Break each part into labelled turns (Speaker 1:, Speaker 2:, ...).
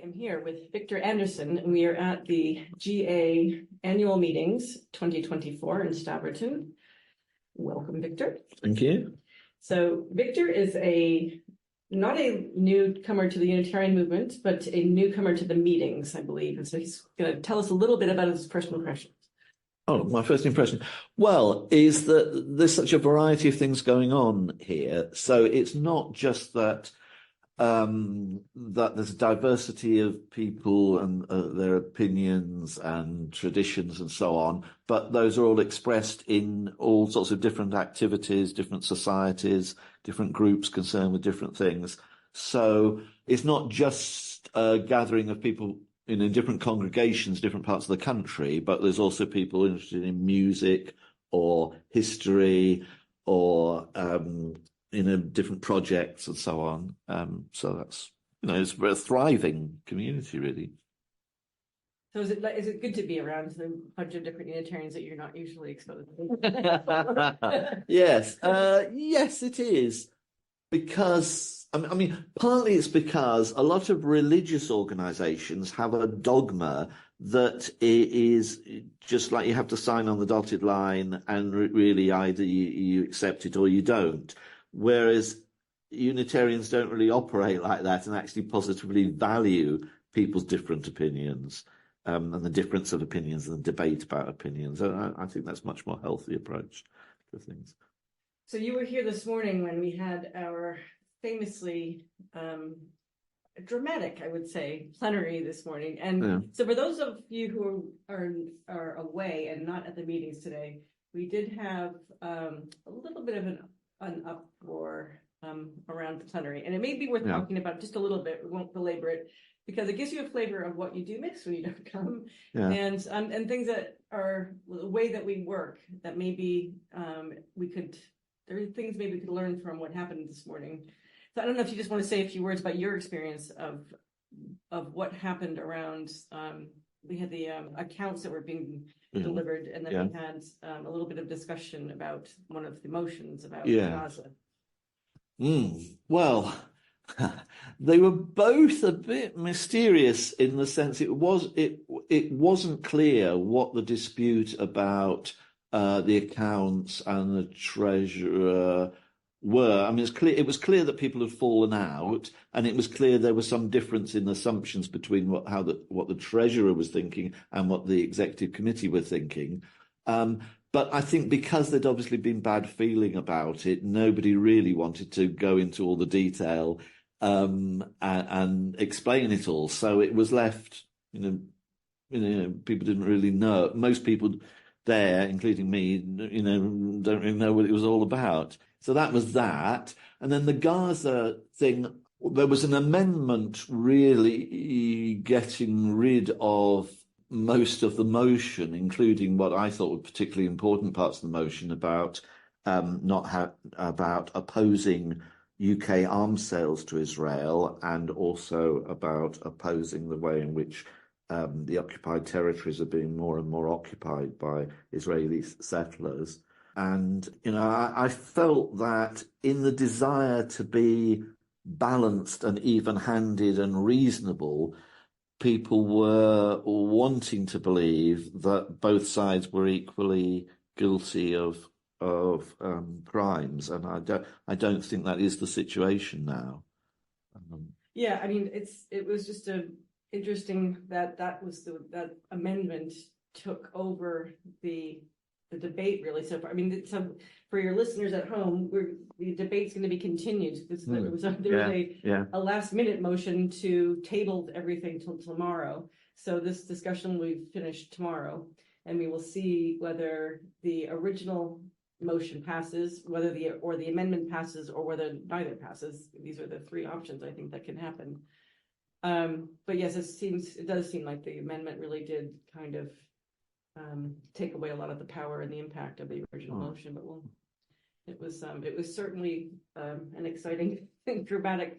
Speaker 1: am here with Victor Anderson, and we are at the GA Annual Meetings 2024 in Staverton. Welcome, Victor.
Speaker 2: Thank you.
Speaker 1: So Victor is not a newcomer to the Unitarian movement, but a newcomer to the meetings, I believe. And so he's going to tell us a little bit about his first impressions.
Speaker 2: Oh, my first impression. Well, is that there's such a variety of things going on here. So it's not just that that there's a diversity of people and their opinions and traditions and so on, but those are all expressed in all sorts of different activities, different societies, different groups concerned with different things. So it's not just a gathering of people in different congregations, different parts of the country, but there's also people interested in music or history or different projects and so on. So that's, it's a thriving community, really.
Speaker 1: So is it good to be around a bunch of different Unitarians that you're not usually exposed to?
Speaker 2: Yes, yes, it is. Because, I mean, partly it's because a lot of religious organizations have a dogma that it is just like you have to sign on the dotted line and really either you accept it or you don't. Whereas Unitarians don't really operate like that and actually positively value people's different opinions and the difference of opinions and the debate about opinions. And I think that's a much more healthy approach to things.
Speaker 1: So you were here this morning when we had our famously dramatic, I would say, plenary this morning. And so for those of you who are away and not at the meetings today, we did have a little bit of an uproar around the plenary. And it may be worth talking about just a little bit. We won't belabor it, because it gives you a flavor of what you do miss when you don't come, and things that are the way that we work that maybe there are things maybe we could learn from what happened this morning. So I don't know if you just want to say a few words about your experience of what happened around. We had the accounts that were being delivered, and then we had a little bit of discussion about one of the motions about Gaza.
Speaker 2: Well, they were both a bit mysterious in the sense it wasn't clear what the dispute about the accounts and the treasurer were. I mean, it was clear that people had fallen out, and it was clear there was some difference in assumptions between what the treasurer was thinking and what the executive committee were thinking. But I think because there'd obviously been bad feeling about it, nobody really wanted to go into all the detail and explain it all. So it was left, people didn't really know. Most people there, including me, don't really know what it was all about. So that was that. And then the Gaza thing, there was an amendment really getting rid of most of the motion, including what I thought were particularly important parts of the motion about about opposing UK arms sales to Israel, and also about opposing the way in which the occupied territories are being more and more occupied by Israeli settlers. And, I felt that in the desire to be balanced and even-handed and reasonable, people were wanting to believe that both sides were equally guilty of crimes. And I don't think that is the situation now.
Speaker 1: I mean, it was just interesting that that amendment took over the debate really so far. I mean, for your listeners at home, the debate's going to be continued. There was a last minute motion to table everything till tomorrow. So this discussion will be finished tomorrow, and we will see whether the original motion passes, whether the amendment passes, or whether neither passes. These are the three options I think that can happen. But yes, it does seem like the amendment really did kind of take away a lot of the power and the impact of the original motion. But it was certainly an exciting, dramatic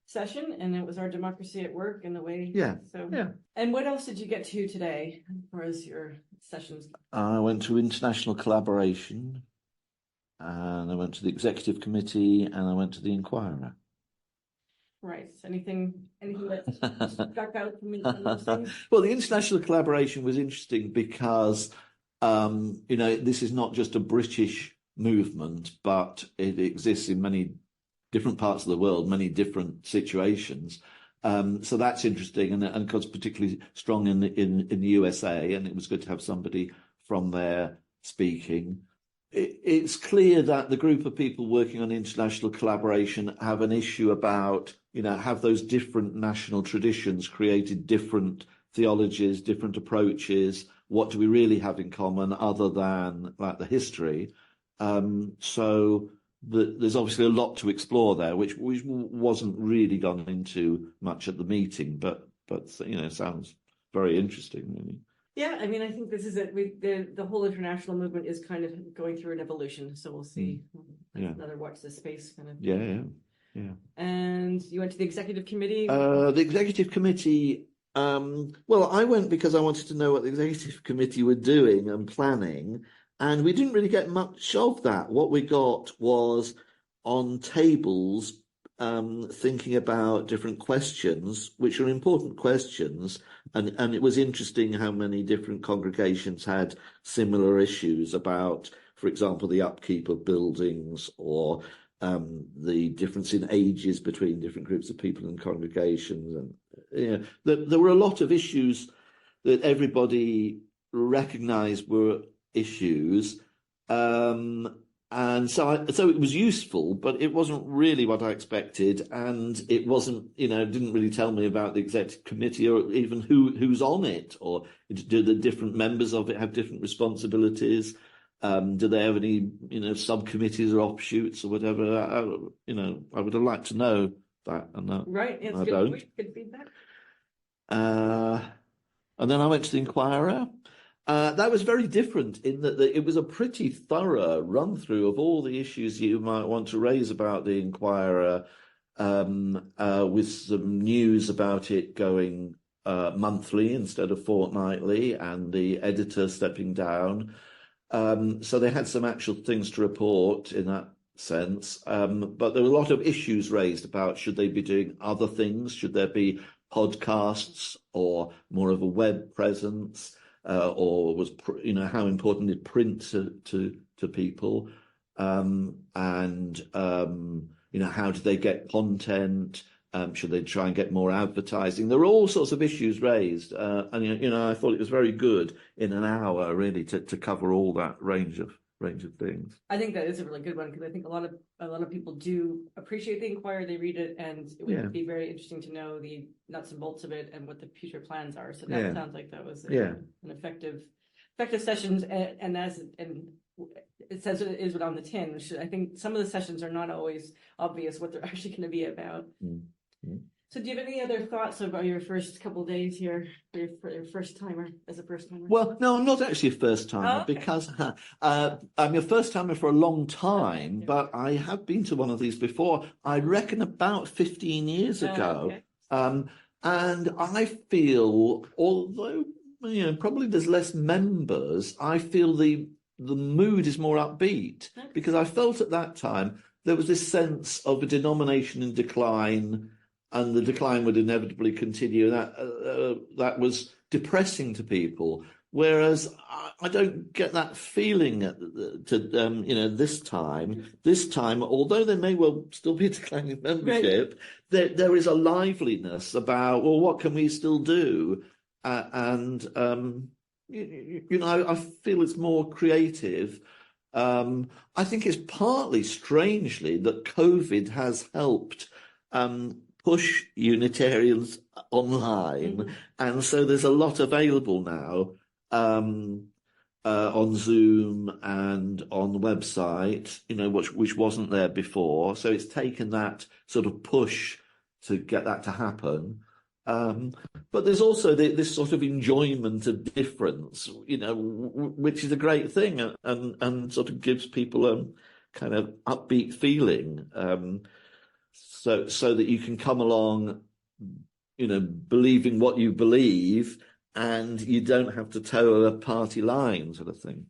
Speaker 1: session, and it was our democracy at work in a way. And what else did you get to today as far as your sessions?
Speaker 2: I went to international collaboration, and I went to the executive committee, and I went to the Inquirer.
Speaker 1: Right. Anything anything that stuck out from those things?
Speaker 2: Well, the international collaboration was interesting because, this is not just a British movement, but it exists in many different parts of the world, many different situations. So that's interesting, and of course particularly strong in the USA, and it was good to have somebody from there speaking. It's clear that the group of people working on international collaboration have an issue about, have those different national traditions created different theologies, different approaches. What do we really have in common other than like the history? So there's obviously a lot to explore there, which wasn't really gone into much at the meeting, but sounds very interesting, really.
Speaker 1: Yeah, I mean, I think this is it. The whole international movement is kind of going through an evolution, so we'll see. Another watch this space kind of.
Speaker 2: Yeah.
Speaker 1: And you went to the executive committee?
Speaker 2: The executive committee. Well, I went because I wanted to know what the executive committee were doing and planning, and we didn't really get much of that. What we got was on tables, thinking about different questions, which are important questions, and it was interesting how many different congregations had similar issues about, for example, the upkeep of buildings, or the difference in ages between different groups of people in congregations, and there were a lot of issues that everybody recognised were issues. And so it was useful, but it wasn't really what I expected, and it wasn't, didn't really tell me about the executive committee or even who's on it, or do the different members of it have different responsibilities? Do they have any, subcommittees or offshoots or whatever? I would have liked to know that, and that.
Speaker 1: Right, it's
Speaker 2: I
Speaker 1: good.
Speaker 2: don't.
Speaker 1: Good feedback.
Speaker 2: And then I went to the Inquirer. That was very different in that it was a pretty thorough run through of all the issues you might want to raise about the Inquirer, with some news about it going monthly instead of fortnightly, and the editor stepping down. So they had some actual things to report in that sense. But there were a lot of issues raised about, should they be doing other things? Should there be podcasts or more of a web presence? Or was, how important is print to people? And how do they get content? Should they try and get more advertising? There were all sorts of issues raised, and I thought it was very good in an hour, really, to cover all that range of things.
Speaker 1: I think that is a really good one, because I think a lot of people do appreciate the Inquirer. They read it, and it would be very interesting to know the nuts and bolts of it and what the future plans are. So that sounds like that was an effective session, and it says it is on the tin. I think some of the sessions are not always obvious what they're actually going to be about. Mm-hmm. So do you have any other thoughts about your first couple of days here for your first timer, as a first timer?
Speaker 2: Well, no, I'm not actually a first timer, because I'm a first timer for a long time, but I have been to one of these before. I reckon about 15 years ago. And I feel, although probably there's less members, I feel the mood is more upbeat, because I felt at that time there was this sense of a denomination in decline, and the decline would inevitably continue. That was depressing to people. Whereas I don't get that feeling this time. This time, although there may well still be a declining membership, there is a liveliness about, well, what can we still do? I feel it's more creative. I think it's partly, strangely, that COVID has helped push Unitarians online, and so there's a lot available now on Zoom and on the website, which wasn't there before. So it's taken that sort of push to get that to happen. But there's also this sort of enjoyment of difference, which is a great thing, and sort of gives people a kind of upbeat feeling. So that you can come along, believing what you believe, and you don't have to toe a party line, sort of thing.